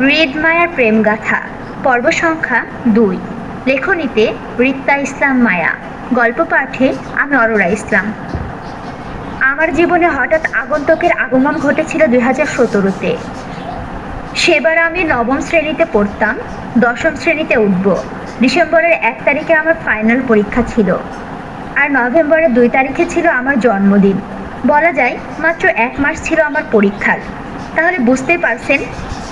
হৃদমায়ার প্রেমগাথা পর্ব সংখ্যা ২। লেখনীতে রিক্তা ইসলাম মায়া। গল্প পাঠে আমি অরোরা ইসলাম। আমার জীবনে হঠাৎ আগন্তুকের আগমন ঘটেছিল ২০১৭-তে। সেবার আমি নবম শ্রেণীতে পড়তাম, দশম শ্রেণীতে উঠব। ডিসেম্বরের ১ তারিখে আমার ফাইনাল পরীক্ষা ছিল, আর নভেম্বরের ২ তারিখে ছিল আমার জন্মদিন। বলা যায় মাত্র ১ মাস ছিল আমার পরীক্ষার। তাহলে বুঝতেই পারছেন,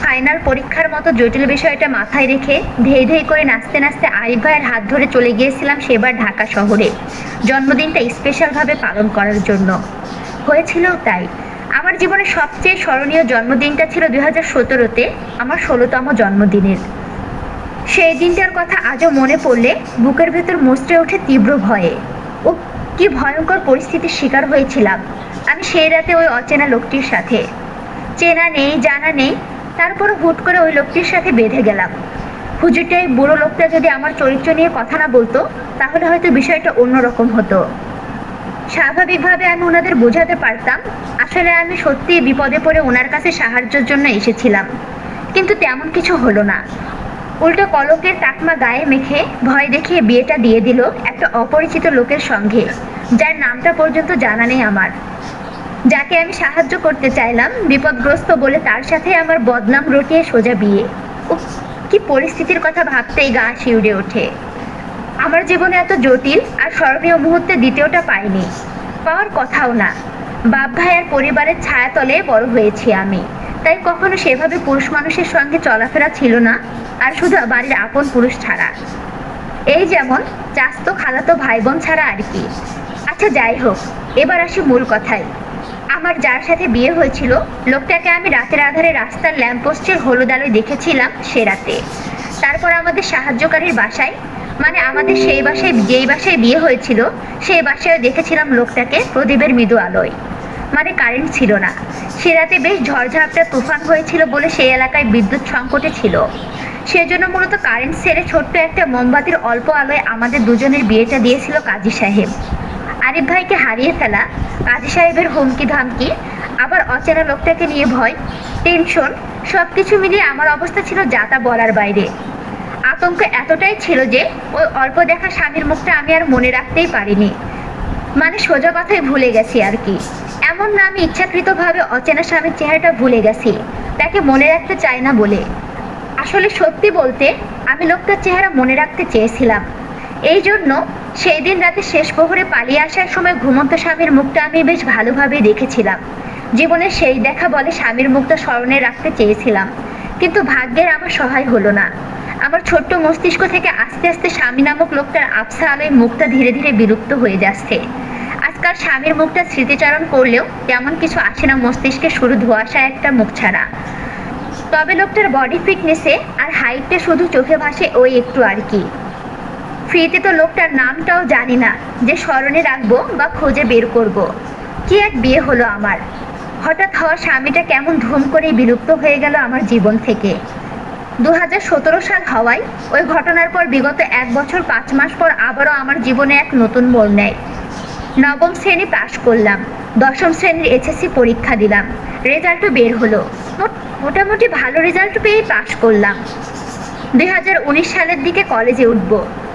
ফাইনাল পরীক্ষার মতো জটিল বিষয়টা মাথায় রেখে ধেই ধেই করে নাচতে নাচতে আরিফ ভাইয়ের হাত ধরে চলে গিয়েছিলাম সেবার ঢাকা শহরে জন্মদিনটা স্পেশালভাবে পালন করার জন্য। হয়েছিল তাই। আমার জীবনের সবচেয়ে স্মরণীয় জন্মদিনটা ছিল ২০১৭-তে, আমার ১৬তম জন্মদিনের। সেই দিনটার কথা আজও মনে পড়লে বুকের ভেতর মুচড়ে ওঠে তীব্র ভয়ে। ও কি ভয়ঙ্কর পরিস্থিতির শিকার হয়েছিলাম আমি সেই রাতে ওই অচেনা লোকটির সাথে। চেনা নেই, জানা নেই, তারপরও হুট করে ওই লোকটির সাথে বেঁধে গেলাম। হুজুরটাই বুড়ো লোকটা যদি আমার চরিত্র নিয়ে কথা না বলতো, তাহলে হয়তো বিষয়টা অন্যরকম হতো। স্বাভাবিকভাবে আমি ওনাদের বোঝাতে পারতাম আসলে আমি সত্যি বিপদে পড়ে ওনার কাছে সাহায্যের জন্য এসেছিলাম, কিন্তু তেমন কিছু হলো না। উল্টো কলকের টাকমা গায়ে মেখে ভয় দেখিয়ে বিয়েটা দিয়ে দিল একটা অপরিচিত লোকের সঙ্গে, যার নামটা পর্যন্ত জানা নেই আমার। যাকে আমি সাহায্য করতে চাইলাম বিপদগ্রস্ত বলে, তার সাথে আমার বদনাম রটিয়ে সোজা বিয়ে। উফ, কি পরিস্থিতির কথা ভাবতেই গা শিউরে ওঠে। আমার জীবনে এত জটিল আর স্মরণীয় মুহূর্তে দ্বিতীয়টা পাইনি, পাওয়ার কথাও না। বাপ ভাই আর পরিবারের ছায়াতলে বড় হয়েছি আমি, তাই কখনো সেভাবে পুরুষ মানুষের সঙ্গে চলাফেরা ছিল না, আর শুধু বাড়ির আপন পুরুষ ছাড়া। এই যেমন চাস্তো খালাতো ভাই বোন ছাড়া আর কি। আচ্ছা যাই হোক, এবার আসি মূল কথায়। আমার যার সাথে বিয়ে হয়েছিল, লোকটাকে আমি রাতের আধারে রাস্তার ল্যাম্পপোস্টের হলুদ আলোয় দেখেছিলাম সে রাতে। তারপর আমাদের সাহায্যকারীর বাসায়, মানে আমাদের সেই বাসায়, যেই বাসায় বিয়ে হয়েছিল সেই বাসায় দেখেছিলাম লোকটাকে প্রদীপের মৃদু আলোয়। মানে কারেন্ট ছিল না সে রাতে, বেশ ঝড়ঝাপটা তুফান হয়েছিল বলে সেই এলাকায় বিদ্যুৎ সংকটে ছিল। সেজন্য মূলত কারেন্ট ছেড়ে ছোট্ট একটা মোমবাতির অল্প আলোয় আমাদের দুজনের বিয়েটা দিয়েছিল কাজী সাহেব। আরিফ ভাইকে হারিয়ে ফেলা, কাজী সাহেবের হুমকি ধামকি, আবার অচেনা লোকটাকে নিয়ে ভয়, টেনশন, সবকিছু মিলিয়ে আমার অবস্থা ছিল যা তা বলার বাইরে। আতঙ্ক এতটাই ছিল যে ওই অল্প দেখা স্বামীর মুখটা আমি আর মনে রাখতেই পারিনি। মানে সোজা কথাই ভুলে গেছি আর কি। এমন না আমি ইচ্ছাকৃতভাবে অচেনা স্বামীর চেহারাটা ভুলে গেছি, তাকে মনে রাখতে চাই না বলে। আসলে সত্যি বলতে আমি লোকটার চেহারা মনে রাখতে চেয়েছিলাম। এই জন্য সেই দিন রাতে শেষ প্রহরে পালিয়ে আসার সময় ঘুমন্ত স্বামীর মুখটা আমি বেশ ভালোভাবে দেখেছিলাম। জীবনের সেই দেখা বলে স্বামীর মুখটা স্মরণে রাখতে চেয়েছিলাম, কিন্তু ভাগ্যের আমার সহায় হলো না। আমার ছোট্ট মস্তিষ্ক থেকে আস্তে আস্তে স্বামী নামক লোকটার আবছা আলোয় মুখটা ধীরে ধীরে বিলুপ্ত হয়ে যাচ্ছে। আজকাল স্বামীর মুখটা স্মৃতিচারণ করলেও তেমন কিছু আসে না মস্তিষ্কে, শুরু ধোঁয়াশা একটা মুখ ছাড়া। তবে লোকটার বডি ফিটনেসে আর হাইটে শুধু চোখে ভাসে ওই একটু আর কি। ফ্রিতে তো লোকটার নামটাও জানি না যে স্মরণে রাখবো বা খুঁজে বের করব। কি এক বিয়ে হলো আমার। হঠাৎ হওয়া স্বামীটা কেমন ধুম করে বিলুপ্ত হয়ে গেল আমার জীবন থেকে। ২০১৭ সাল হওয়ায় ওই ঘটনার পর বিগত ১ বছর ৫ মাস পর আবারও আমার জীবনে এক নতুন মোড় নেয়। নবম শ্রেণী পাশ করলাম, দশম শ্রেণীর এসএসসি পরীক্ষা দিলাম, রেজাল্টও বের হলো। মোটামুটি ভালো রেজাল্ট পেয়েই পাশ করলাম। ২০১৯ সালের দিকে কলেজে উঠব।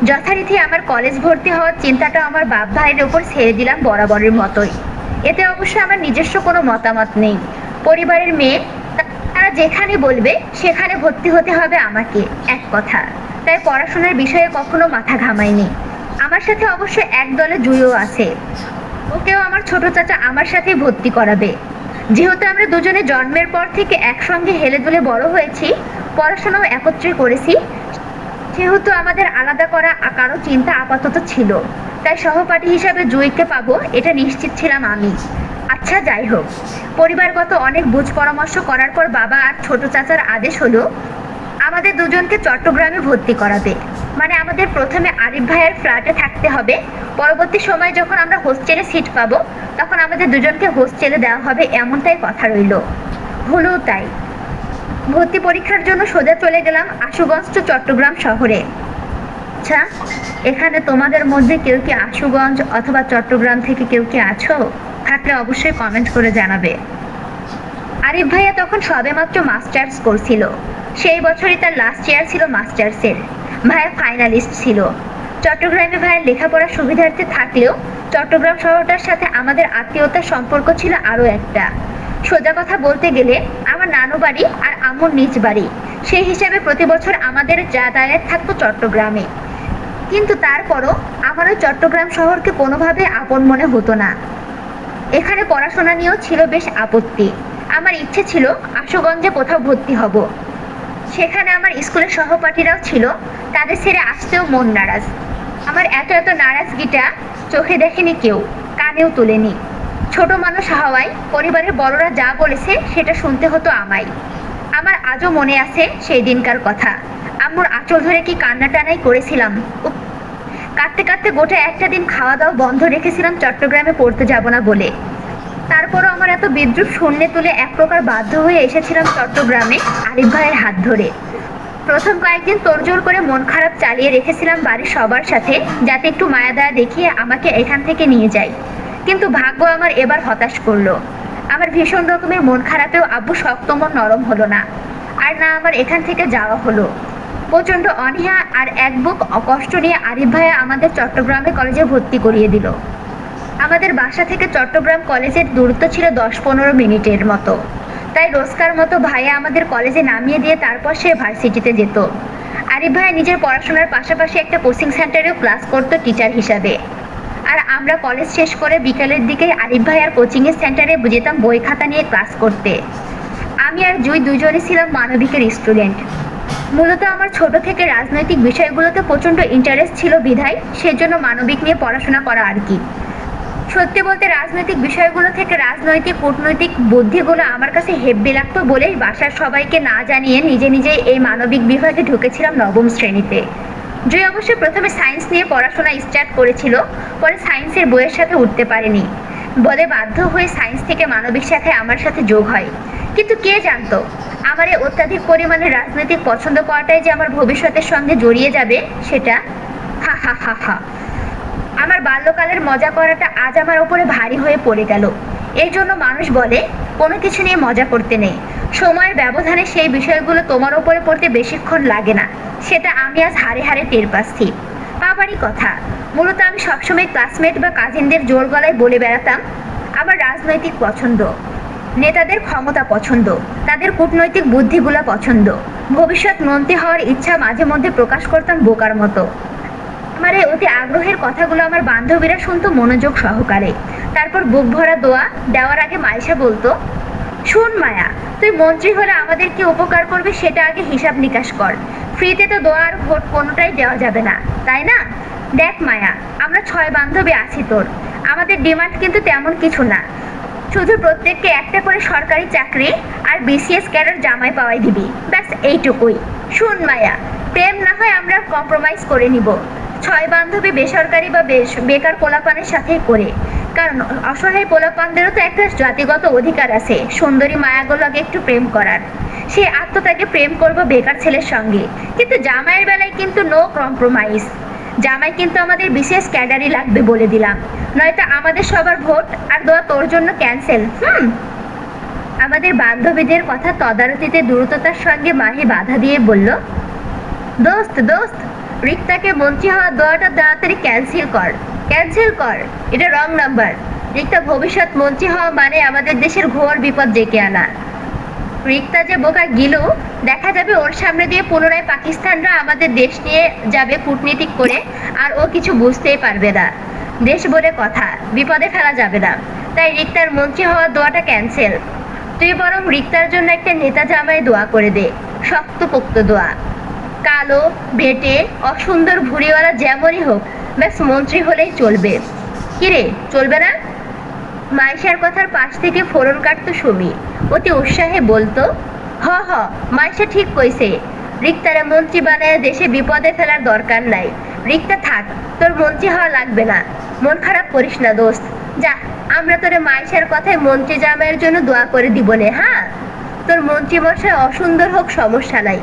যথারীতি আমার কলেজ ভর্তি হওয়ার চিন্তাটা আমার বাপ ভাইয়ের ওপর ছেড়ে দিলাম বরাবরের মতোই। এতে অবশ্য আমার নিজস্ব কোনো মতামত নেই। পরিবারের মেয়ে, তারা যেখানে বলবে সেখানে ভর্তি হতে হবে আমাকে, এক কথা। তাই পড়াশোনার বিষয়ে কখনো মাথা ঘামাইনি। আমার সাথে অবশ্য এক দলে জুইও আছে, ওকেও আমার ছোট চাচা আমার সাথে ভর্তি করাবে। যেহেতু আমরা দুজনে জন্মের পর থেকে একসঙ্গে হেলে দুলে বড় হয়েছি, পড়াশোনাও একত্রে করেছি, সেহেতু আমাদের আলাদা করা কারো চিন্তা আপাতত ছিল। তাই সহপাঠী হিসাবে জুইকে পাবো এটা নিশ্চিত ছিলাম আমি। আচ্ছা যাই হোক, পরিবারগত অনেক বুঝ পরামর্শ করার পর বাবা আর ছোট চাচার আদেশ হলো আমাদের দুজনকে চট্টগ্রামে ভর্তি করাবে। মানে আমাদের প্রথমে আরিফ ভাইয়ের ফ্ল্যাটে থাকতে হবে, পরবর্তী সময় যখন আমরা হোস্টেলে সিট পাবো তখন আমাদের দুজনকে হোস্টেলে দেওয়া হবে, এমনটাই কথা রইল। হলো তাই। ভর্তি পরীক্ষার জন্য সোজা চলে গেলাম আশুগঞ্জ টু চট্টগ্রাম শহরে। আচ্ছা, এখানে তোমাদের মধ্যে কেউ কি আশুগঞ্জ অথবা চট্টগ্রাম থেকে কেউ কি আছো? থাকলে অবশ্যই কমেন্ট করে জানাবে। আরিফ ভাইয়া তখন সবেমাত্র মাস্টার্স করছিল। সেই বছরই তার লাস্ট ইয়ার ছিল মাস্টার্সের। ভাইয়া ফাইনালিস্ট ছিল। চট্টগ্রামে ভাইয়ের লেখাপড়ার সুবিধার্থে থাকলেও চট্টগ্রাম শহরটার সাথে আমাদের আত্মীয়তার সম্পর্ক ছিল আরও একটা। সোজা কথা বলতে গেলে আমার নানু বাড়ি আর আম্মুর নিজ বাড়ি, সেই হিসাবে প্রতি বছর আমাদের যাতায়াত থাকতো চট্টগ্রামে। কিন্তু তারপরও আমার ওই চট্টগ্রাম শহরকে কোনোভাবে আপন মনে হতো না। এখানে পড়াশোনা নিয়েও ছিল বেশ আপত্তি। আমার ইচ্ছে ছিল আশুগঞ্জে কোথাও ভর্তি হব। সেখানে আমার স্কুলের সহপাঠীরাও ছিল, তাদের ছেড়ে আসতেও মন নারাজ। আমার এত এত নারাজগিটা চোখে দেখেনি কেউ, কানেও তোলেনি। ছোট মানুষ হওয়ায় পরিবারের বড়রা যা বলেছে সেটা শুনতে হতো আমায়। আমার আজও মনে আছে সেই দিনকার কথা। আম্মুর আঁচল ধরে কি কান্না টানাই করেছিলাম। উফ, কাঁদতে কাঁদতে গোটা একটা দিন খাওয়া দাওয়া বন্ধ রেখেছিলাম চট্টগ্রামে পড়তে যাব না বলে। তারপরও আমার এত বিদ্রুপ শূন্যে তুলে এক প্রকার বাধ্য হয়ে এসেছিলাম চট্টগ্রামে আরিফ ভাইয়ের হাত ধরে। প্রথম কয়েকদিন তোড়জোড় করে মন খারাপ চালিয়ে রেখেছিলাম বাড়ির সবার সাথে, যাতে একটু মায়া দয়া দেখিয়ে আমাকে এখান থেকে নিয়ে যায়। কিন্তু ভাগ্য আমার এবার হতাশ করলো। আমার ভীষণ রকমের মন খারাপেও আব্বু শক্ত মন নরম হলো না। আর না আমার এখান থেকে যাওয়া হলো। প্রচণ্ড অনীহা আর এক বুক কষ্ট নিয়ে আরিফ ভাইয়া আমাদের চট্টগ্রামে কলেজে ভর্তি করিয়ে দিল। আমাদের বাসা থেকে চট্টগ্রাম কলেজের দূরত্ব ছিল 10-15 মিনিটের মতো। তাই রোজকার মতো ভাইয়া আমাদের কলেজে নামিয়ে দিয়ে তারপর সে ভার্সিটিতে যেত। আরিফ ভাইয়া নিজের পড়াশোনার পাশাপাশি একটা কোচিং সেন্টারেও ক্লাস করতো টিচার হিসাবে। আর আমরা কলেজ শেষ করে বিকালের দিকে আরিফ ভাইয়ার কোচিংয়ের সেন্টারে যেতাম বই খাতা নিয়ে ক্লাস করতে। আমি আর জুই দুজনই ছিলাম মানবিকের স্টুডেন্ট। মূলত আমার ছোট থেকে রাজনৈতিক বিষয়গুলোতে প্রচণ্ড ইন্টারেস্ট ছিল বিধায় সেজন্য মানবিক নিয়ে পড়াশোনা করা আর কি। সত্যি বলতে রাজনৈতিক বিষয়গুলো থেকে রাজনৈতিক কূটনৈতিক বুদ্ধিগুলো আমার কাছে হেব্বি লাগতো বলেই বাসার সবাইকে না জানিয়ে নিজে নিজেই এই মানবিক বিভাগে ঢুকেছিলাম নবম শ্রেণীতে। জয় অবশ্য প্রথমে সায়েন্স নিয়ে পড়াশোনা স্টার্ট করেছিল, পরে সায়েন্সের বইয়ের সাথে উঠতে পারেনি বলে বাধ্য হয়ে সায়েন্স থেকে মানবিক শাখায় আমার সাথে যোগ হয়। কিন্তু কে জানতো আমার এই অত্যাধিক পরিমাণে রাজনৈতিক পছন্দ করাটাই যে আমার ভবিষ্যতের সঙ্গে জড়িয়ে যাবে সেটা। হা হা হা হা। আমার বাল্যকালের মজা করাটা আজ আমার ওপরে ভারী হয়ে পড়ে গেল। এই জন্য মানুষ বলে কোনো কিছু নিয়ে মজা করতে নেই, সময়ের ব্যবধানে সেই বিষয়গুলো তোমার ওপরে পড়তে বেশিক্ষণ লাগে না। সেটা আমি আজ হাড়ে হাড়ে টের পাচ্ছি। বাবারই কথা। মূলত আমি সবসময় ক্লাসমেট বা কাজিনদের জোর গলায় বলে বেড়াতাম আমার রাজনৈতিক পছন্দ, নেতাদের ক্ষমতা পছন্দ, তাদের কূটনৈতিক বুদ্ধিগুলো পছন্দ। ভবিষ্যৎ মন্ত্রী হওয়ার ইচ্ছা মাঝে মধ্যে প্রকাশ করতাম বোকার মতো। আমার এই অতি আগ্রহের কথাগুলো আমার বান্ধবীরা শুনতো মনোযোগ সহকারে। তারপর বুক ভরা দোয়া দেওয়ার আগে মাইশা বলতো, শুন মায়া, তুই মন্ত্রী হলে আমাদের কি উপকার করবি সেটা আগে হিসাব নিকাশ কর। ফ্রিতে তো দোয়া আর ভোট কোনোটাই দেওয়া যাবে না, তাই না? দেখ মায়া, আমরা 6 বান্ধবী আছি তোর। আমাদের ডিমান্ড কিন্তু তেমন কিছু না, শুধু প্রত্যেককে একটা করে সরকারি চাকরি আর বিসিএস ক্যাডার জামাই পাওয়াই দিবি, ব্যাস এইটুকুই। শুন মায়া, প্রেম না হয় আমরা কম্প্রোমাইজ করে নিব। 6 বান্ধবী বেসরকারি বা বেকার পোলাপানের সাথেই করে, কারণ অসহায় পোলাপানদেরও তো একটা জাতিগত অধিকার আছে সুন্দরী মায়াগুলোকে একটু প্রেম করার। সে আত্মত্যাগে প্রেম করবো বেকার ছেলের সঙ্গে, কিন্তু জামাইয়ের বেলায় কিন্তু নো কম্প্রোমাইজ। জামাই কিন্তু আমাদের বিশেষ ক্যাডারই লাগবে বলে দিলাম, নয়তো আমাদের সবার ভোট আর দোয়া তোর জন্য ক্যান্সেল। আমাদের বান্ধবীদের কথা তদারকিতে দ্রুততার সঙ্গে মাহি বাধা দিয়ে বলল, দোস্ত দোস্ত, রিক্তাকে মন্ত্রী হওয়ার দোয়াটা তাড়াতাড়ি ক্যান্সেল কর। এটা রং নাম্বার। রিক্তা ভবিষ্যৎ মন্ত্রী হওয়া মানে আমাদের দেশের ঘোর বিপদ ডেকে আনা। রিক্তা যে বোকা গিলু, দেখা যাবে ওর সামনে দিয়ে পুনরায় পাকিস্তানরা আমাদের দেশ নিয়ে যাবে কূটনীতিক করে, আর ও কিছু বুঝতেই পারবে না। দেশ বলে কথা, বিপদে ফেলা যাবে না। তাই রিক্তার মন্ত্রী হওয়ার দোয়াটা ক্যান্সেল। তুই বরং রিক্তার জন্য একটা নেতা জামাই দোয়া করে দে, শক্তপোক্ত দোয়া। কালো, বেটে, অসুন্দর ভুঁড়িওয়ালা যেমনই হোক, ব্যাস মন্ত্রী হলেই চলবে। কিরে, চলবে না? মাইশার কথার পাশ থেকে ফোড়ন কাটতো সুমি, অতি উৎসাহে বলতো, হ হ, মাইশা ঠিক কইছে। রিক্তারে মন্ত্রী বানায় দেশে বিপদে ফেলার দরকার নাই। রিক্তা থাক, তোর মন্ত্রী হওয়া লাগবে না। মন খারাপ করিস না দোস্ত, যা, আমরা তোরে মাইশার কথায় মন্ত্রী জামাইয়ের জন্য দোয়া করে দিব নে। হ্যাঁ, তোর মন্ত্রী মশাই অসুন্দর হোক সমস্যা নাই,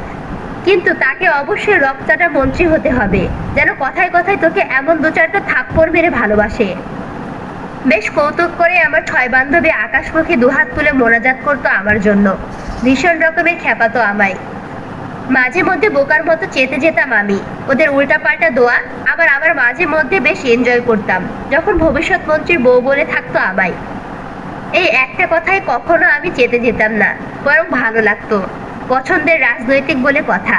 কিন্তু তাকে অবশ্যই রক্তাটা মন্ত্রী হতে হবে, যেন কথায় কথায় তোকে এমন 2-4টা থাপ্পড় মেরে ভালোবাসে। বেশ কৌতুক করে আমার 6 বান্ধবী আকাশমুখী দুহাত তুলে মোনাজাত করতো আমার জন্য, ভীষণ রকমের খেপাতো আমায়। মাঝে মধ্যে বোকার মতো চেতে যেতাম আমি ওদের উল্টাপাল্টা দোয়া, আবার আমার মাঝে মধ্যে বেশ এনজয় করতাম যখন ভবিষ্যৎ মন্ত্রীর বউ বলে থাকতো আমায়। এই একটা কথায় কখনো আমি চেতে যেতাম না, বরং ভালো লাগতো। পছন্দের রাজনৈতিক বলে কথা।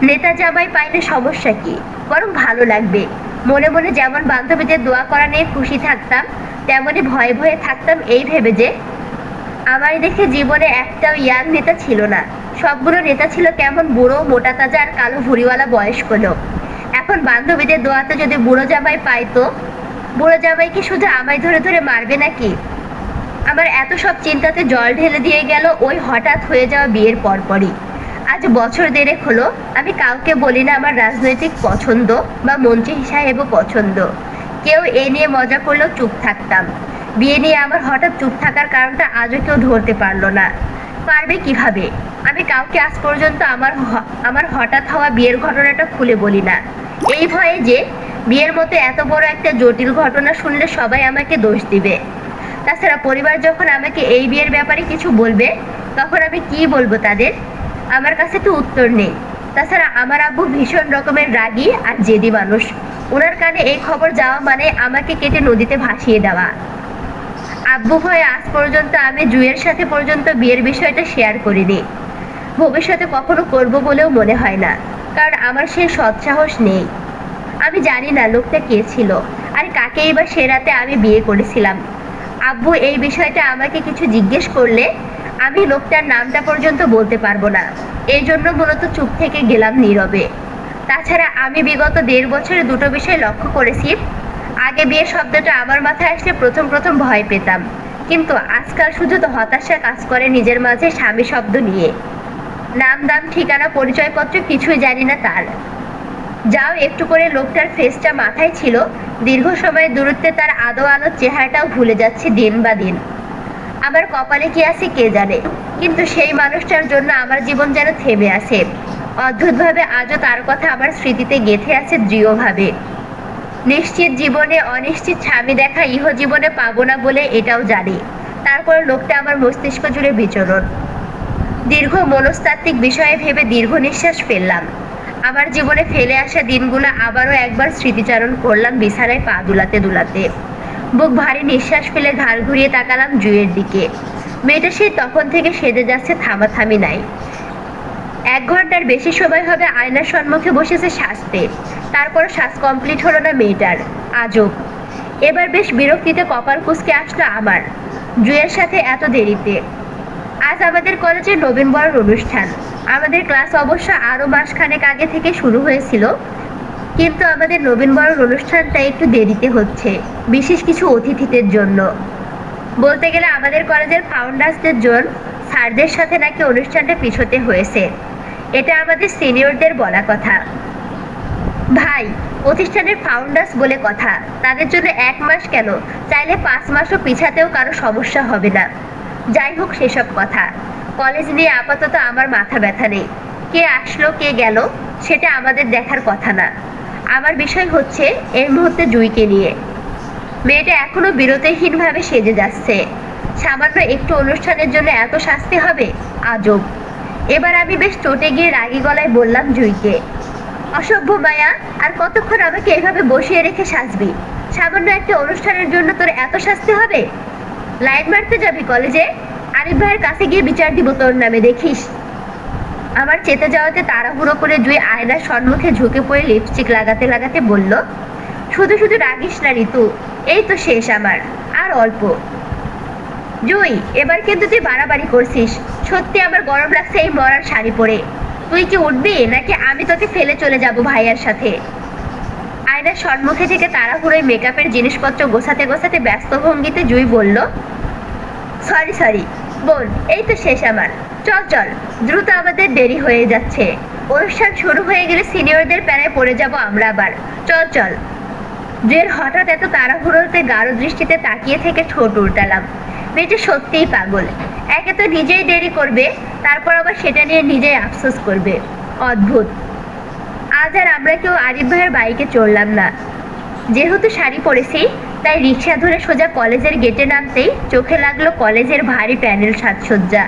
নেতা জামাই পাইলে সমস্যা কি, বরং ভালো লাগবে। মনে মনে যেমন বান্ধবীদের দোয়া করা নিয়ে খুশি থাকতাম, তেমনি ভয়ে ভয়ে থাকতাম এই ভেবে যে আমায় দেখে জীবনে একটাও ইয়াং নেতা ছিল না। সবগুলো নেতা ছিল কেমন বুড়ো, মোটা তাজা আর কালো ভুঁড়িওয়ালা বয়স্ক লোক। এখন বান্ধবীদের দোয়াতে যদি বুড়ো জামাই পাইতো, বুড়ো জামাই কি শুধু আমায় ধরে ধরে মারবে নাকি? আমার এত সব চিন্তাতে জল ঢেলে দিয়ে গেল ওই হঠাৎ হয়ে যাওয়া বিয়ের পরপরই। আজ বছর দেড়েক হলো আমি কাউকে বলি না আমার রাজনৈতিক পছন্দ বা মন্ত্রী সাহেবও পছন্দ। কেউ এ নিয়ে মজা করলেও চুপ থাকতাম। বিয়ে নিয়ে আমার হঠাৎ চুপ থাকার কারণটা আজও কেউ ধরতে পারলো না। পারবে কিভাবে? আমি কাউকে আজ পর্যন্ত আমার হঠাৎ হওয়া বিয়ের ঘটনাটা খুলে বলি না, এই ভয়ে যে বিয়ের মতো এত বড় একটা জটিল ঘটনা শুনলে সবাই আমাকে দোষ দিবে। তাছাড়া পরিবার যখন আমাকে এই বিয়ের ব্যাপারে কিছু বলবে, তখন আমি কি বলবো তাদের? আমার কাছে তো উত্তর নেই। তাছাড়া আমার আব্বু ভীষণ রকমের রাগী আর জেদি মানুষ। ওনার কানে এই খবর যাওয়া মানে আমাকে কেটে নদীতে ভাসিয়ে দেওয়া। আব্বু ভয়ে আজ পর্যন্ত আমি জুয়ের সাথে পর্যন্ত বিয়ের বিষয়টা শেয়ার করিনি। ভবিষ্যতে কখনো করব বলেও মনে হয় না, কারণ আমার সেই সৎসাহস নেই। আমি জানি না লোকটা কে ছিল, আর কাকেই বা সে রাতে আমি বিয়ে করেছিলাম। আব্বু এই বিষয়টা আমাকে কিছু জিজ্ঞেস করলে আমি লোকটার নামটা পর্যন্ত বলতে পারবো না। এই জন্য মূলত চুপ থেকে গেলাম নীরবে। তাছাড়া আমি বিগত 1.5 বছরে দুটো বিষয় লক্ষ্য করেছি। আগে বিয়ে শব্দটা আমার মাথায় আসলে প্রথম প্রথম ভয় পেতাম, কিন্তু আজকাল শুধু তো হতাশা কাজ করে নিজের মাঝে স্বামী শব্দ নিয়ে। নাম দাম ঠিকানা পরিচয়পত্র কিছুই জানি না তার। যাও একটু করে লোকটার ফেসটা মাথায় ছিল, দীর্ঘ সময়ের দূরত্বে তার আদো আলো চেহারাটাও ভুলে যাচ্ছে দিন বা দিন। আমার কপালে কি আছে কে জানে, কিন্তু সেই মানুষটার জন্য আমার জীবন যেন থেমে আছে। অদ্ভুতভাবে আজও তার কথা আমার স্মৃতিতে গেঁথে আছে দৃঢ়ভাবে। নিশ্চিত জীবনে অনিশ্চিত স্বামী দেখা ইহ জীবনে পাবো না বলে এটাও জানি। তারপর লোকটা আমার মস্তিষ্ক জুড়ে বিচরণ। দীর্ঘ মনস্তাত্ত্বিক বিষয়ে ভেবে দীর্ঘ নিঃশ্বাস ফেললাম। আমার জীবনে ফেলে আসা দিনগুলো আবারও একবার স্মৃতিচারণ করলাম বিছানায় পা দুলাতে দুলাতে। বুক ভারী নিঃশ্বাস ফেলে ঘাড় ঘুরিয়ে তাকালাম জুয়ের দিকে। মেয়েটা সেই তখন থেকে সেজে যাচ্ছে, থামাথামি নাই। 1 ঘন্টার বেশি সময় হবে আয়নার সম্মুখে বসেছে সাজতে, তারপর সাজ কমপ্লিট হলো না মেয়েটার। আজব। এবার বেশ বিরক্তিতে কপাল কুঁচকে আসলো আমার, জুয়ের সাথে এত দেরিতে। আজ আমাদের কলেজের নবীনবরণ অনুষ্ঠান। আমাদের ক্লাস অবশ্য আরো মাসখানেক আগে থেকে শুরু হয়েছিল, কিন্তু আমাদের নবীনবরণ অনুষ্ঠানটা একটু দেরিতে হচ্ছে, বিশেষ কিছু অতিথিদের জন্য। বলতে গেলে আমাদের কলেজের ফাউন্ডার্সদের জন স্যারদের সাথে নাকি অনুষ্ঠানটা পিছোতে হয়েছে। এটা আমাদের সিনিয়রদের বলা কথা। ভাই, প্রতিষ্ঠানের ফাউন্ডার্স বলে কথা, তাদের জন্য 1 মাস কেন, চাইলে 5 মাসও পিছাতেও কারো সমস্যা হবে না। যাই হোক সেসব কথা। কলেজ নিয়ে আপাতত আমার মাথা ব্যথা নেই। কে আসলো কে গেল সেটা আমাদের দেখার কথা না। আমার বিষয় হচ্ছে এই মুহূর্তে জুইকে নিয়ে। মেয়েটা এখনো বিরতিহীনভাবে সেজে যাচ্ছে। সামান্য একটু অনুষ্ঠানের জন্য এত শাস্তি হবে? আজব। এবার আমি বেশ চটে গিয়ে রাগী গলায় বললাম জুইকে, অসভ্য মায়া, আর কতক্ষণ আমাকে এভাবে বসিয়ে রেখে সাজবি? সামান্য একটা অনুষ্ঠানের জন্য তোর এত শাস্তি হবে? লাইন মারতে যাবি কলেজে? আরিফ ভাইয়ের কাছে গিয়ে বিচার দিব তোর নামে, দেখিস। আমার চেতে যাওয়াতে তাড়াহুড়ো করে জুই আয়নার সম্মুখে ঝুঁকে পড়ে লিপস্টিক লাগাতে লাগাতে বলল, শুধু শুধু রাগিস না ঋতু, এই তো শেষ আমার, আর অল্প। জুই, এবার কিন্তু তুই বাড়াবাড়ি করছিস। সত্যি আমার গরম লাগছে এই মরার শাড়ি পরে। তুই কি উঠবি নাকি আমি তোকে ফেলে চলে যাব ভাইয়ার সাথে? আয়নার সম্মুখে থেকে তাড়াহুড়োয় মেকআপের জিনিসপত্র গোছাতে গোছাতে ব্যস্ত ভঙ্গিতে জুই বলল, সরি সরি বোন, এই তো শেষ আমার। চল চল, দ্রুত, আমাদের দেরি হয়ে যাচ্ছে। অনুষ্ঠান শুরু হয়ে গেলে সিনিয়রদের প্যারায় পড়ে যাব আমরা আবার। চল চল। জুয়ের হঠাৎ এত তাড়াহুড়োতে গাঢ় দৃষ্টিতে তাকিয়ে থেকে ঠোঁট উল্টালাম। মেয়েটা সত্যিই পাগল। একে তো নিজেই দেরি করবে, তারপর আবার সেটা নিয়ে নিজেই আফসোস করবে। অদ্ভুত। আজ আর আমরা কেউ আরিফ ভাইয়ের বাইকে চড়লাম না। যেহেতু শাড়ি পরেছি, তাই রিক্সা ধরে সোজা কলেজের গেটে নামতেই চোখে লাগলো কলেজের ভারী প্যানেল সাজসজ্জা।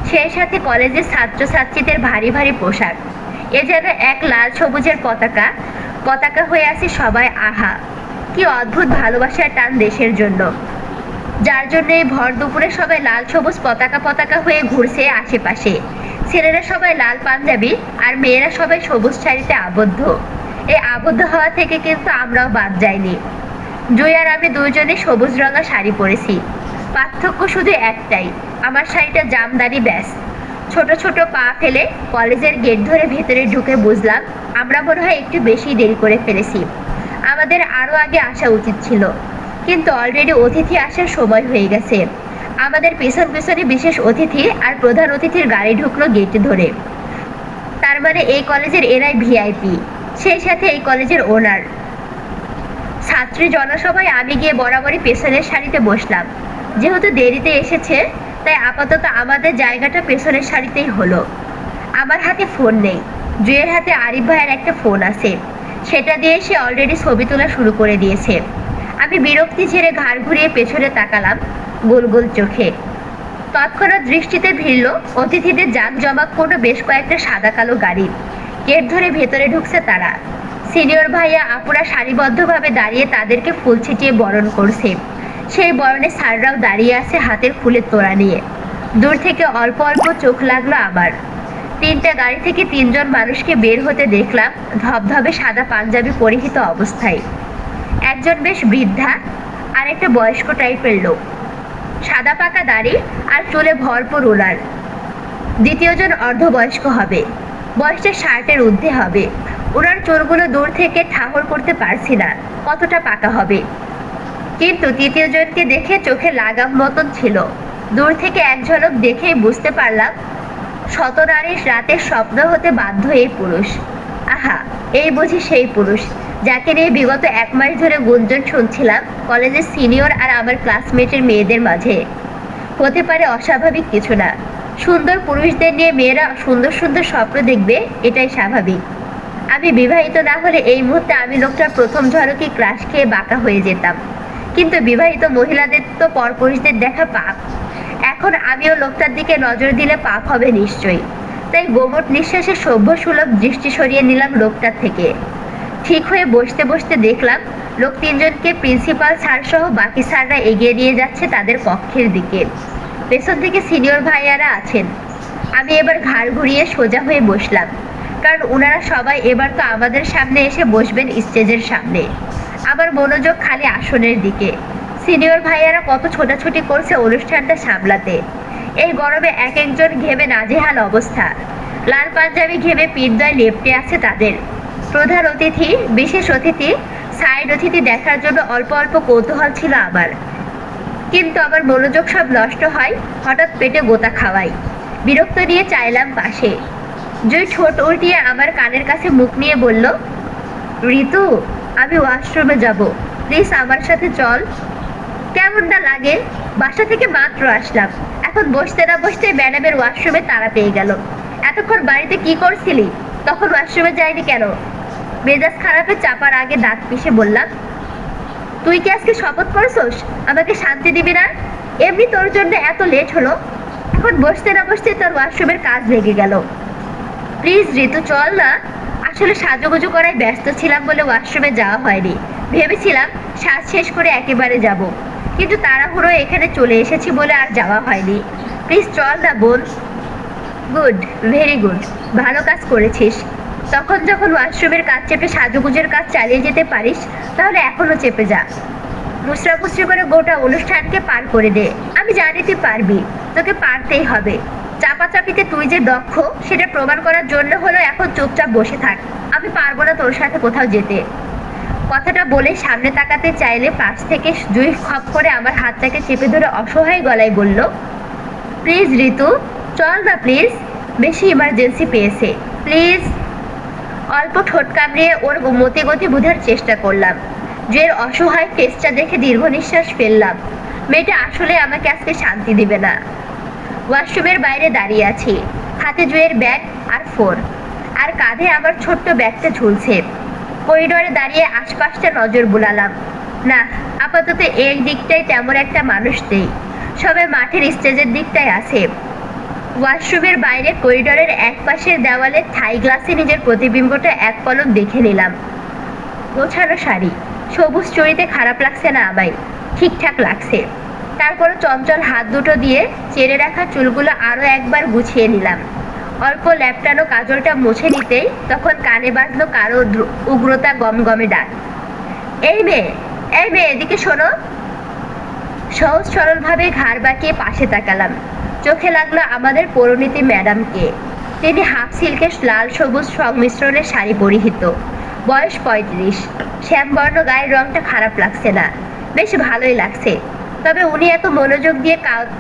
সেই সাথে কলেজের ছাত্রছাত্রীদের ভারী ভারী পোশাক। এ যেন এক লাল সবুজের পতাকা, পতাকা হয়ে আছে সবাই। আহা, কি অদ্ভুত ভালোবাসার টান দেশের জন্য, যার জন্য এই ভর দুপুরে সবাই লাল সবুজ পতাকা পতাকা হয়ে ঘুরছে আশেপাশে। ছেলেরা সবাই লাল পাঞ্জাবি আর মেয়েরা সবাই সবুজ শাড়িতে আবদ্ধ। এই আবদ্ধ হওয়া থেকে কিন্তু আমরাও বাদ যাইনি। জুই আর আমি দুইজনে সবুজ রঙা শাড়ি পরেছি। পার্থক্য শুধু একটাই, আমার শাড়িটা জামদানি ব্যাস। ছোট ছোট পা ফেলে কলেজের গেট ধরে ভেতরে ঢুকে বুঝলাম আমরা মনে হয় একটু বেশি দেরি করে ফেলেছি। আমাদের আরো আগে আসা উচিত ছিল, কিন্তু অলরেডি অতিথি আসার সময় হয়ে গেছে। আমাদের পেছন পেছনে বিশেষ অতিথি আর প্রধান অতিথির গাড়ি ঢুকলো গেটে ধরে। তার মানে এই কলেজের এরাই ভিআইপি, সেই সাথে এই কলেজের ওনার। ছাত্রী জনসভায় আমি গিয়ে বরাবরই পেছনের সারিতে বসলাম। যেহেতু দেরিতে এসেছে তাই আপাতত আমাদের জায়গাটা পেছনের সারিতেই হলো। আমার হাতে ফোন নেই, জুয়ের হাতে আরিফ ভাইয়ের একটা ফোন আছে, সেটা দিয়ে সে অলরেডি ছবি তোলা শুরু করে দিয়েছে। আমি বিরক্তি ঝেড়ে ঘাড় ঘুরিয়ে পেছনে তাকালাম গোল গোল চোখে। তৎক্ষণাৎ দৃষ্টিতে ভিড়ল অতিথিদের জাঁকজমকপূর্ণ বেশ কয়েকটা সাদা কালো গাড়ি। গেট ধরে ভেতরে ঢুকছে তারা। সিনিয়র ভাইয়া আপুরা সারিবদ্ধভাবে দাঁড়িয়ে তাদেরকে ফুল ছিটিয়ে বরণ করছে। সেই বরণে স্যাররাও দাঁড়িয়ে আছে হাতের ফুলের তোড়া নিয়ে। দূর থেকে অল্প অল্প চোখ লাগলো আমার। তিনটা গাড়ি থেকে তিনজন মানুষকে বের হতে দেখলাম ধবধবে সাদা পাঞ্জাবি পরিহিত অবস্থায়। একজন বেশ বৃদ্ধা আর একটা বয়স্ক টাইপের লোক, সাদা পাকা দাড়ি আর চুলে ভরপুর উলার। দ্বিতীয়জন অর্ধবয়স্ক হবে, বয়সটা শার্টের ঊর্ধ্বে হবে। ওনার চুলগুলো দূর থেকে ঠাহর করতে পারছি না কতটা পাকা হবে, কিন্তু তৃতীয়জনকে দেখে চোখে লাগাম মতন ছিল। দূর থেকে এক ঝলক দেখেই বুঝতে পারলাম শতনারীর রাতের স্বপ্ন হতে বাধ্য এই পুরুষ। আহা, এই বুঝি সেই পুরুষ যাকে নিয়ে বিগত 1 মাস ধরে গুঞ্জন শুনছিলাম কলেজের সিনিয়র আর আমার ক্লাসমেটের মেয়েদের মাঝে। হতে পারে অস্বাভাবিক কিছু না, সুন্দর পুরুষদের নিয়ে মেয়েরা সুন্দর সুন্দর স্বপ্ন দেখবে, এটাই স্বাভাবিক। আমি বিবাহিত না হলে এই মুহূর্তে আমি লোকটার প্রথম ঝলকে ক্রাশ খেয়ে বাঁকা হয়ে যেতাম, কিন্তু বিবাহিত মহিলাদের তো পরপুরুষদের দেখা পাপ। এখন আমিও লোকটার দিকে নজর দিলে পাপ হবে নিশ্চয়ই। তাই গোমট নিঃশ্বাসে সভ্য সুলভ দৃষ্টি সরিয়ে নিলাম লোকটার থেকে। ঠিক হয়ে বসতে বসতে দেখলাম লোক তিনজনকে প্রিন্সিপাল স্যার সহ বাকি স্যাররা এগিয়ে নিয়ে যাচ্ছে তাদের কক্ষের দিকে। পেছন থেকে সিনিয়র ভাইয়ারা আছেন। আমি এবার ঘাড় ঘুরিয়ে সোজা হয়ে বসলাম, কারণ ওনারা সবাই এবার তো আমাদের সামনে এসে বসবেন স্টেজের সামনে। আমার মনোযোগ খালি আসনের দিকে। সিনিয়র ভাইয়ারা কত ছোটাছুটি করছে অনুষ্ঠানটা সামলাতে। এই গরমে এক একজন ঘেমে নাজেহাল অবস্থা। লাল পাঞ্জাবি ঘেমে পিঠদয় লেপ্টে আছে তাদের। প্রধান অতিথি, বিশেষ অতিথি, সাইড অতিথি দেখার জন্য অল্প অল্প কৌতূহল ছিল আমার, কিন্তু আমার মনোযোগ সব নষ্ট হয় হঠাৎ পেটে গোতা খাওয়াই। বিরক্ত নিয়ে চাইলাম পাশে। জয় ঠোঁট উল্টিয়ে আমার কানের কাছে মুখ নিয়ে বলল, ঋতু, আমি ওয়াশরুমে যাব, প্লিজ আমার সাথে চল। কেমনটা লাগে, বাসা থেকে মাত্র আসলাম, এখন বসতে না বসতে ম্যাডামের ওয়াশরুমে তাড়া পেয়ে গেল। এতক্ষণ বাড়িতে কি করছিলি, তখন ওয়াশরুমে যায়নি কেন? মেজাজ খারাপে চাপার আগে দাঁত পিষে বললাম, তুই কি আজকে শপথ করছস আমাকে শান্তি দিবি না? এমনি তোর জন্য এত লেট হলো, এখন বসতে না বসতে তোর ওয়াশরুমের কাজ লেগে গেল। প্লিজ ঋতু, চল না। আসলে সাজুগুজু করায় ব্যস্ত ছিলাম বলে ওয়াশরুমে যাওয়া হয়নি। ভেবেছিলাম সাজ শেষ করে একেবারে যাব, কিন্তু তাড়াহুড়ো এখানে চলে এসেছি বলে আর যাওয়া হয়নি। প্লিজ চল না বোন। গুড, ভেরি গুড, ভালো কাজ করেছিস। তখন যখন ওয়াশরুমের কাজ চেপে সাজুগুজের কাজ চালিয়ে যেতে পারিস, তাহলে এখনো চেপে যা। মুচড়ামুচড়ি করে গোটা অনুষ্ঠানকে পার করে দে। আমি জানি তুই পারবি, তোকে পারতেই হবে। চাপাচাপিতে তুই যে দক্ষ সেটা প্রমাণ করার জন্য হলো এখন চুপচাপ বসে থাক। আমি পারবো না তোর সাথে কোথাও যেতে। কথাটা বলে সামনে তাকাতে চাইলে পাশ থেকে জুই খপ করে আমার হাতটাকে চেপে ধরে অসহায় গলায় বলল, প্লিজ ঋতু, চল না প্লিজ, বেশি ইমার্জেন্সি পেয়েছে, প্লিজ। অল্প ঠোঁট কামড়িয়ে ওর মতি গতি বোঝার চেষ্টা করলাম। জুয়ের অসহায় ফেসটা দেখে দীর্ঘ নিঃশ্বাস ফেললাম। মেয়েটা আসলে আমাকে আজকে শান্তি দিবে না। ওয়াশরুমের বাইরে দাঁড়িয়ে আছি, হাতে জুয়ের ব্যাগ আর ফোন, আর কাঁধে আমার ছোট্ট ব্যাগটা ঝুলছে। করিডোরে দাঁড়িয়ে আশপাশটা নজর বুলালাম। না, আপাতত এই দিকটায় তেমন একটা মানুষ নেই, সবাই মাঠের স্টেজের দিকটায় আছে। ওয়াশরুমের বাইরে করিডোরের এক পাশের দেওয়ালে থাই গ্লাসে নিজের প্রতিবিম্বটা এক পলক দেখে নিলাম। গোছানো শাড়ি, সবুজ চুড়িতে খারাপ লাগছে না আমায়, ঠিকঠাক লাগছে। তারপরও চঞ্চল হাত দুটো দিয়ে চেড়ে রাখা চুলগুলো আরো একবার গুছিয়ে নিলাম। অল্প ল্যাপটানো কাজলটা মুছে নিতেই তখন কানে বাজলো কারো উগ্রতা গমগমে ডাক। এই মেয়ে, এই মেয়ে, এদিকে শোনো। সহজ সরলভাবে ঘাড় বাঁকিয়ে পাশে তাকালাম। চোখে লাগলো আমাদের পরিণীতি ম্যাডামকে। তিনি হাফ সিল্কের লাল সবুজ সংমিশ্রণের শাড়ি পরিহিত, বয়স ৩৫। শ্যামবর্ণ গায়ের রংটা খারাপ লাগছে না, বেশ ভালোই লাগছে। তবে উনি এত মনোযোগ দিয়ে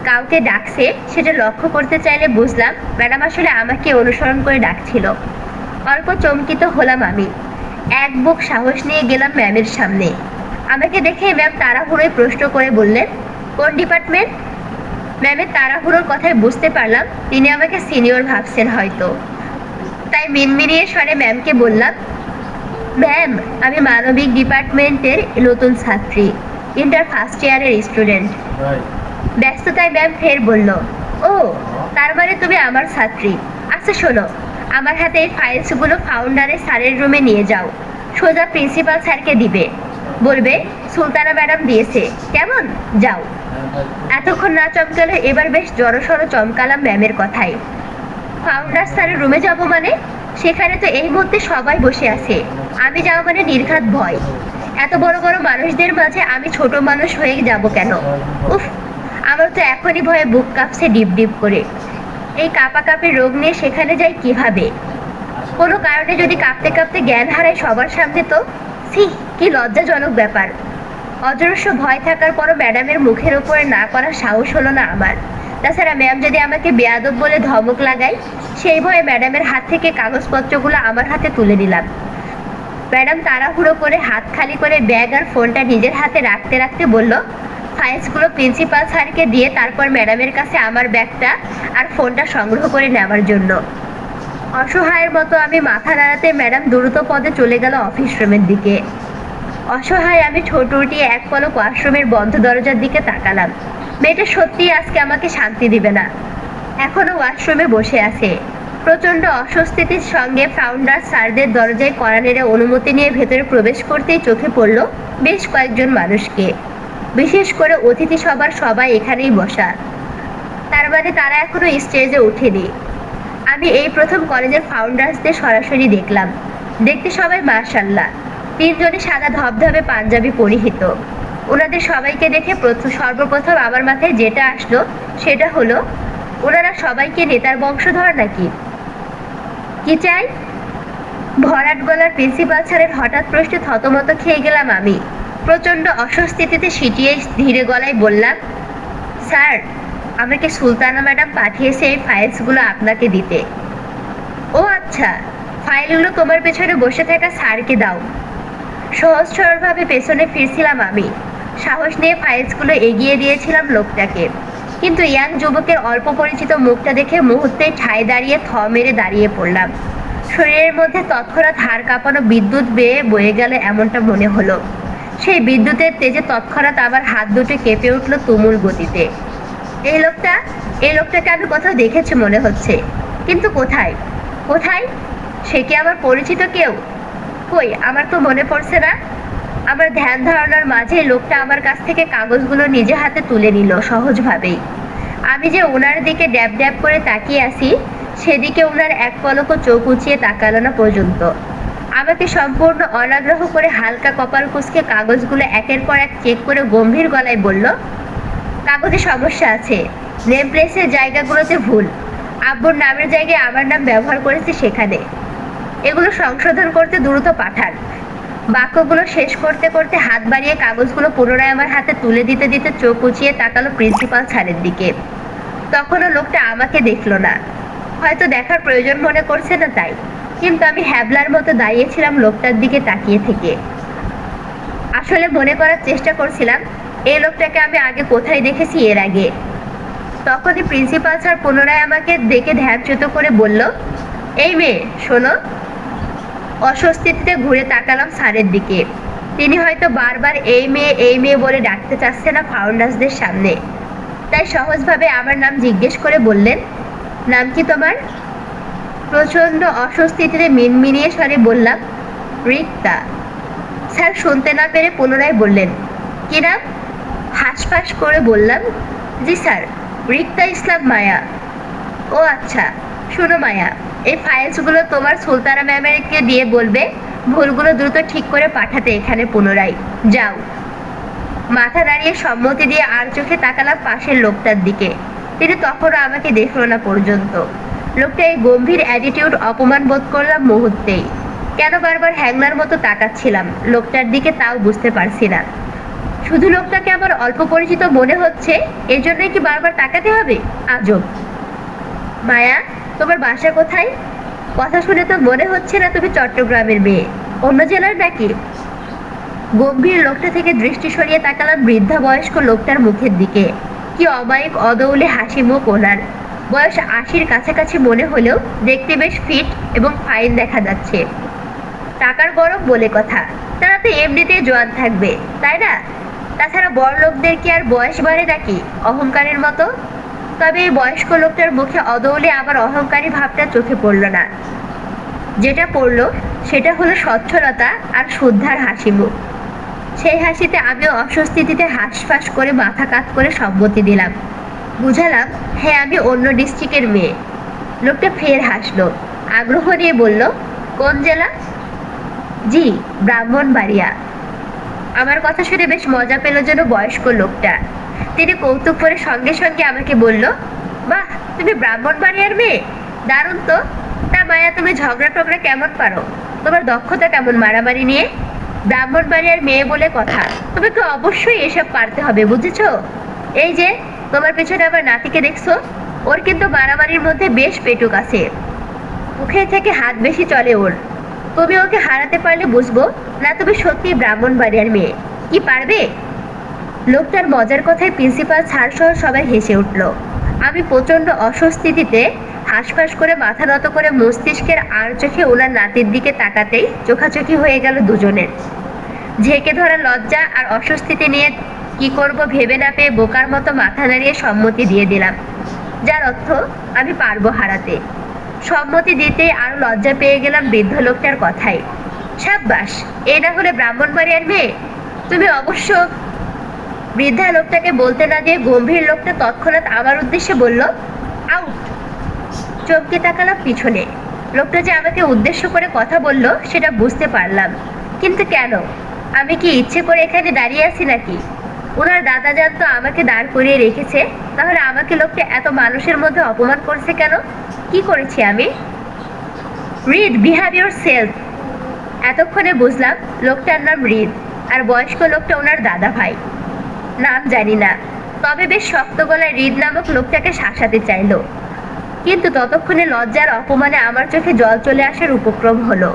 কাউকে ডাকছে সেটা লক্ষ্য করতে চাইলে বুঝলাম ম্যাডাম আসলে আমাকে অনুসরণ করে ডাকছিল। অল্প চমকিত হলাম আমি। এক বুক সাহস নিয়ে গেলাম ম্যামের সামনে। আমাকে দেখে ম্যাম তাড়াহুড়োয় প্রশ্ন করে বললেন, কোন ডিপার্টমেন্ট? ম্যামের তাড়াহুড়োর কথায় বুঝতে পারলাম তিনি আমাকে সিনিয়র ভাবছেন হয়তো। তাই মিনমিনিয়ে স্বরে ম্যামকে বললাম, ম্যাম, আমি মানবিক ডিপার্টমেন্টের নতুন ছাত্রী, ইন্টার ফার্স্ট ইয়ারের স্টুডেন্ট। ব্যস্ততায় ম্যাম ফের বলল, ও, তার মানে তুমি আমার ছাত্রী। আচ্ছা শোনো, আমার হাতে এই ফাইলসগুলো ফাউন্ডারের স্যারের রুমে নিয়ে যাও। সোজা প্রিন্সিপাল স্যারকে দিবে, বলবে সুলতানা ম্যাডাম দিয়েছে, কেমন? যাও। এতক্ষণ না চমকালে এবার বেশ জড়সড় চমকালাম ম্যামের কথায়। ফাউন্ডার স্যারের রুমে যাব মানে? সেখানে তো এই মুহূর্তে সবাই বসে আছে, আমি যাওয়া মানে নির্ঘাত ভয়। এত বড় বড় মানুষদের মাঝে আমি ছোট মানুষ হয়ে যাব কেন? উফ, আমার তো এখনই ভয়ে বুক কাঁপছে ডিপ ডিপ করে। এই কাঁপাকাঁপি রোগ নিয়ে সেখানে যাই কিভাবে? কোনো কারণে যদি কাঁপতে কাঁপতে জ্ঞান হারায় সবার সামনে, তো ছি, কি লজ্জাজনক ব্যাপার। অজস্র ভয় থাকার পরও ম্যাডামের মুখের উপরে না করার সাহস হলো না আমার। তাছাড়া ম্যাম যদি আমাকে বেয়াদব বলে ধমক লাগায়, সেই ভয়ে ম্যাডামের হাত থেকে কাগজপত্রগুলো আমার হাতে তুলে নিলাম। ম্যাডাম তাড়াহুড়ো করে হাত খালি করে ব্যাগ আর ফোনটা নিজের হাতে রাখতে রাখতে বলল, ফাইলসগুলো প্রিন্সিপাল স্যারকে দিয়ে তারপর ম্যাডামের কাছে আমার ব্যাগটা আর ফোনটা সংগ্রহ করে নেওয়ার জন্য। অসহায়ের মতো আমি মাথা নাড়াতে ম্যাডাম দ্রুত পদে চলে গেল অফিস রুমের দিকে। অসহায় আমি ঠোঁট উঠিয়ে এক পলক ওয়াশরুমের বন্ধ দরজার দিকে তাকালাম। মেয়েটা সত্যিই আজকে আমাকে শান্তি দিবে না। এখনো ওয়াশরুমে বসে আছে। প্রচন্ড অস্বস্তির সঙ্গে ফাউন্ডার স্যারদের দরজায় কড়া নেড়ে অনুমতি নিয়ে ভেতরে প্রবেশ করতেই চোখে পড়ল বেশ কয়েকজন মানুষকে। বিশেষ করে অতিথি সবার সবাই এখানেই বসা, তার মানে তারা এখনো স্টেজে ওঠেনি। আমি এই প্রথম কলেজের ফাউন্ডার্সদের সরাসরি দেখলাম। দেখতে সবাই মাশাআল্লাহ, তিনজনই সাদা ধবধবে পাঞ্জাবি পরিহিত। ওনাদের সবাইকে দেখে সর্বপ্রথম আমার মাথায় যেটা আসলো সেটা হলো, ওনারা সবাইকে নেতার বংশধর নাকি? কি চাই? ভরাট গলার প্রিন্সিপাল স্যারের হঠাৎ প্রশ্নে থতমত খেয়ে গেলাম আমি। প্রচন্ড অস্বস্তিতে সিটিয়ে ধীরে গলায় বললাম, স্যার, আমাকে সুলতানা ম্যাডাম পাঠিয়েছে এই ফাইলসগুলো আপনাকে দিতে। ও আচ্ছা, ফাইলগুলো তোমার পেছনে বসে থাকা স্যারকে দাও। সহজ সরলভাবে পেছনে ফিরছিলাম আমি। সাহস নিয়ে ফাইলসগুলো এগিয়ে দিয়েছিলাম লোকটাকে। কিন্তু ইয়াং যুবকের অল্প পরিচিত মুখটা দেখে মুহূর্তেই ঠায় দাঁড়িয়ে মেরে দাঁড়িয়ে পড়লাম। শরীরের মধ্যে তৎক্ষণাৎ হাড় কাঁপানো বিদ্যুৎ বেয়ে বয়ে গেল এমনটা মনে হলো। সেই বিদ্যুতের তেজে তৎক্ষণাৎ আমার হাত দুটো কেঁপে উঠল তুমুল গতিতে। এই লোকটাকে আমি কোথাও দেখেছি মনে হচ্ছে, কিন্তু কোথায়? কোথায়? সে কি আমার পরিচিত কেউ? কই, আমার তো মনে পড়ছে না। আমার ধ্যান ধারণার মাঝে লোকটা আমার কাছ থেকে কাগজগুলো নিজে হাতে তুলে নিল সহজভাবেই। আমি যে ওনার দিকে ড্যাব ড্যাব করে তাকিয়ে আছি সেদিকে ওনার এক পলকও চোখ উঁচিয়ে তাকালো না পর্যন্ত। আমাকে সম্পূর্ণ অনাগ্রহ করে হালকা কপাল কুঁচকে কাগজগুলো একের পর এক চেক করে গম্ভীর গলায় বলল, কাগজে সমস্যা আছে, নেম প্লেসের জায়গাগুলোতে ভুল, আব্বুর নামের জায়গায় আমার নাম ব্যবহার করেছে সেখানে। এগুলো সংশোধন করতে দ্রুত পাঠান। বাক্যগুলো শেষ করতে করতে হাত বাড়িয়ে কাগজগুলো পুনরায় আমার হাতে তুলে দিতে দিতে চোখ উঁচিয়ে তাকালো প্রিন্সিপাল স্যারের দিকে। তখনও লোকটা আমাকে দেখলো না, হয়তো দেখার প্রয়োজন মনে করছে না তাই। কিন্তু আমি হ্যাবলার মতো দাঁড়িয়েছিলাম লোকটার দিকে তাকিয়ে থেকে। আসলে মনে করার চেষ্টা করছিলাম এই লোকটাকে আমি আগে কোথায় দেখেছি এর আগে। তখনই প্রিন্সিপাল স্যার পুনরায় আমাকে দেখে ধ্যানচ্যুত করে বলল, এই মেয়ে শোনো। অস্বস্তিতে ঘুরে তাকালাম স্যারের দিকে। তিনি হয়তো বারবার এই মেয়ে বলে ডাকতে চাচ্ছে না ফাউন্ডার্সদের সামনে, তাই সহজভাবে আমার নাম জিজ্ঞেস করে বললেন, নাম কি তোমার? প্রচন্ড অস্বস্তিতে মিনমিনিয়ে স্বরে বললাম, রিক্তা। স্যার শুনতে না পেরে পুনরায় বললেন, কি নাম? হাঁসফাঁস করে বললাম, জি স্যার, রিক্তা ইসলাম মায়া। ও আচ্ছা, শোনো মায়া, এই ফাইলসগুলো তোমার সুলতানা ম্যামকে দিয়ে বলবে ভুলগুলো দ্রুত ঠিক করে পাঠাতে এখানে পুনরায়। যাও। মাথা দাঁড়িয়ে সম্মতি দিয়ে আর চোখে তাকালাম পাশের লোকটার দিকে। তিনি তখনও আমাকে দেখলো না পর্যন্ত। লোকটা এই গম্ভীর অ্যাটিটিউড অপমান বোধ করলাম মুহূর্তেই। কেন বারবার হ্যাংলার মতো তাকাচ্ছিলাম লোকটার দিকে তাও বুঝতে পারছি না। শুধু লোকটাকে আমার অল্প পরিচিত মনে হচ্ছে, এজন্যই কি বারবার তাকাতে হবে? আজব। মায়া, তোমার বাসা কোথায়? কথা শুনে তো মনে হচ্ছে না তুমি চট্টগ্রামের মেয়ে, অন্য জেলার নাকি? গম্ভীর লোকটা থেকে দৃষ্টি সরিয়ে তাকালাম বৃদ্ধা বয়স্ক লোকটার মুখের দিকে। কি অমায়িক অদৌলে হাসি মুখ ওনার। বয়স ৮০-র কাছাকাছি মনে হলেও দেখতে বেশ ফিট এবং ফাইন দেখা যাচ্ছে। টাকার গরম বলে কথা, তারা তো এমনিতেই জোয়ান থাকবে, তাই না? তাছাড়া বড় লোকদের কি আর বয়স বাড়ে নাকি অহংকারের মতো? তবে এই বয়স্ক লোকটার মুখে অদৌলে আবার অহংকারী ভাবটা চোখে পড়ল না। যেটা পড়লো সেটা হলো স্বচ্ছলতা আর শুদ্ধার হাসি মুখ। সেই হাসিতে আমিও অস্বস্তিতে হাঁসফাঁস করে মাথা কাত করে সম্মতি দিলাম। বুঝালাম, হ্যাঁ আমি অন্য ডিস্ট্রিক্টের মেয়ে। লোকটা ফের হাসলো, আগ্রহ নিয়ে বলল, কোন জেলা? জি, ব্রাহ্মণবাড়িয়া। আমার কথা শুনে বেশ মজা পেল যেন বয়স্ক লোকটা। তিনি কৌতুক করে সঙ্গে সঙ্গে আমাকে বলল, বাহ, তুমি ব্রাহ্মণবাড়িয়ার মেয়ে, দারুণ তো। তা মায়া, তুমি ঝগড়া টগড়া কেমন পারো? তোমার দক্ষতা কেমন মারামারি নিয়ে? ব্রাহ্মণবাড়িয়ার মেয়ে বলে কথা, তোমাকে অবশ্যই এসব পারতে হবে, বুঝেছো? এই যে তোমার পেছনে আমার নাতিকে দেখছো, ওর কিন্তু মারামারির মধ্যে বেশ পেটুক আছে। মুখে থেকে হাত বেশি চলে ওর। তুমি ওকে হারাতে পারলে বুঝবো না তুমি সত্যি ব্রাহ্মণবাড়িয়ার মেয়ে। কি পারবে? লোকটার মজার কথায় প্রিন্সিপাল স্যার সহ সবাই হেসে উঠল। আমি প্রচন্ড অস্বস্তিতে হাঁসফাঁস করে মাথা নত করে মস্তিষ্কের আর চোখে ওনার নাতির দিকে তাকাতেই চোখাচোখি হয়ে গেল দুজনের। ঝেঁকে ধরা লজ্জা আর অস্বস্তিতে নিয়ে কি করব ভেবে না পেয়ে বোকার মতো মাথা নাড়িয়ে সম্মতি দিয়ে দিলাম, যার অর্থ আমি পারবো হারাতে। সম্মতি দিতেই আরো লজ্জা পেয়ে গেলাম বৃদ্ধ লোকটার কথায়। সাব্বাস, এ না হলে ব্রাহ্মণবাড়িয়ার মেয়ে? তুমি অবশ্য। বৃদ্ধা লোকটাকে বলতে না দিয়ে গম্ভীর লোকটা তৎক্ষণাৎ আমার উদ্দেশ্যে বলল, আউট। চমকে তাকালাম পিছনে। লোকটা যে আমাকে উদ্দেশ্য করে কথা বলল সেটা বুঝতে পারলাম, কিন্তু কেন? আমি কি ইচ্ছে করে এখানে দাঁড়িয়ে আছি নাকি? ওনার দাদা যান তো আমাকে দাঁড় করিয়ে রেখেছে, তাহলে আমাকে লোকটা এত মানুষের মধ্যে অপমান করছে কেন? কি করেছি আমি? Read, behave your self. এতক্ষণে বুঝলাম লোকটার নাম রিদ, আর বয়স্ক লোকটা ওনার দাদা ভাই। নাম জানি না, তবে বেশ শক্ত গলায় রিদ নামক লোকটাকে শাসাতে চাইলো, কিন্তু ততক্ষণে লজ্জার অপমানে আমার চোখে জল চলে আসার উপক্রম হলো।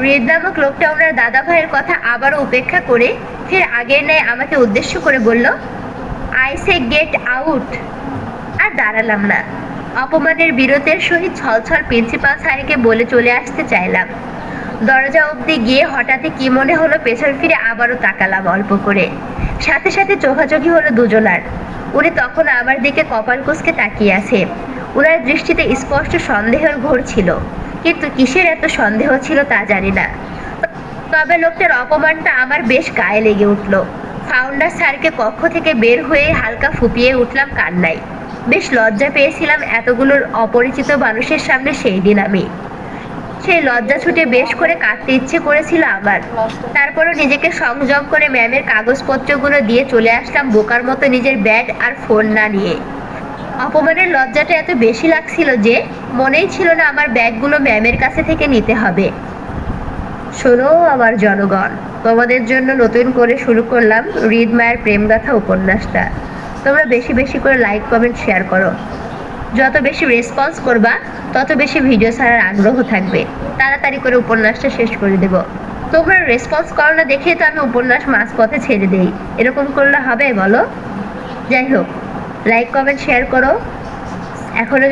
রিদ নামক লোকটা ওনার দাদা ভাইয়ের কথা আবারও উপেক্ষা করে ফের আগের ন্যায় আমাকে উদ্দেশ্য করে বলল, আই সে গেট আউট। আর দাঁড়ালাম না। অপমানের বিরতের সহিত ছলছল প্রিন্সিপাল স্যারকে বলে চলে আসতে চাইলাম। দরজা অবধি গিয়ে হঠাৎই কি মনে হলো পেছন ফিরে আবারও তাকালাম অল্প করে। সাথে সাথে চোখাচোখি হলো দুজনার। উনি তখন আমার দিকে কপাল কুঁচকে তাকিয়ে আছে। ওনার দৃষ্টিতে স্পষ্ট সন্দেহের ঘোর ছিল, কিন্তু কিসের এত সন্দেহ ছিল তা জানি না। তবে লোকটার অপমানটা আমার বেশ গায়ে লেগে উঠল। ফাউন্ডার স্যারকে কক্ষ থেকে বের হয়ে হালকা ফুপিয়ে উঠলাম কান্নায়। বেশ লজ্জা পেয়েছিলাম এতগুলোর অপরিচিত মানুষের সামনে সেই দিন আমি। সেই লজ্জা ছুটে বেশ করে কাঁদতে ইচ্ছে করেছিল আমার। তারপরও নিজেকে সংযম করে ম্যামের কাগজপত্রগুলো দিয়ে চলে আসলাম বোকার মতো নিজের ব্যাগ আর ফোন না নিয়ে। অপমানের লজ্জাটা এত বেশি লাগছিল যে মনেই ছিল না আমার ব্যাগগুলো ম্যামের কাছে থেকে নিতে হবে। শোনো আমার জনগণ, তোমাদের জন্য নতুন করে শুরু করলাম রিদ মায়ের প্রেমগাথা উপন্যাসটা। তোমরা বেশি বেশি করে লাইক, কমেন্ট, শেয়ার করো। যত বেশি রেসপন্স করবা তত বেশি ভিডিও ছাড়ার আগ্রহ থাকবে। তাড়াতাড়ি করে উপন্যাসটা শেষ করে দেব। তোমরা রেসপন্স করো না দেখে তো আমি উপন্যাস মাঝপথে ছেড়ে দেই। এরকম করলে হবে বলো? যাই হোক, লাইক, কমেন্ট, শেয়ার করো। এখনো